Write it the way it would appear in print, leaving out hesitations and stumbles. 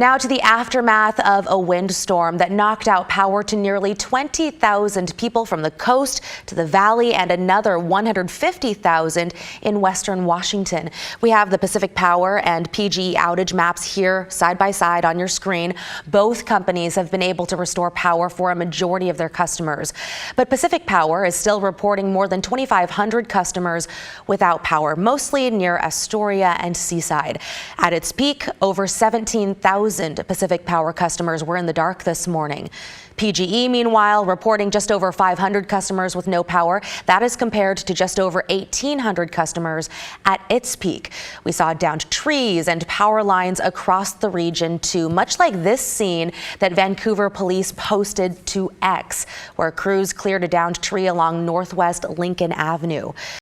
Now to the aftermath of a windstorm that knocked out power to nearly 20,000 people from the coast to the valley and another 150,000 in western Washington. We have the Pacific Power and PGE outage maps here side by side on your screen. Both companies have been able to restore power for a majority of their customers. But Pacific Power is still reporting more than 2,500 customers without power, mostly near Astoria and Seaside. At its peak, over 17,000 Pacific Power customers were in the dark this morning. PGE, meanwhile, reporting just over 500 customers with no power. That is compared to just over 1,800 customers at its peak. We saw downed trees and power lines across the region too, much like this scene that Vancouver police posted to X, where crews cleared a downed tree along Northwest Lincoln Avenue.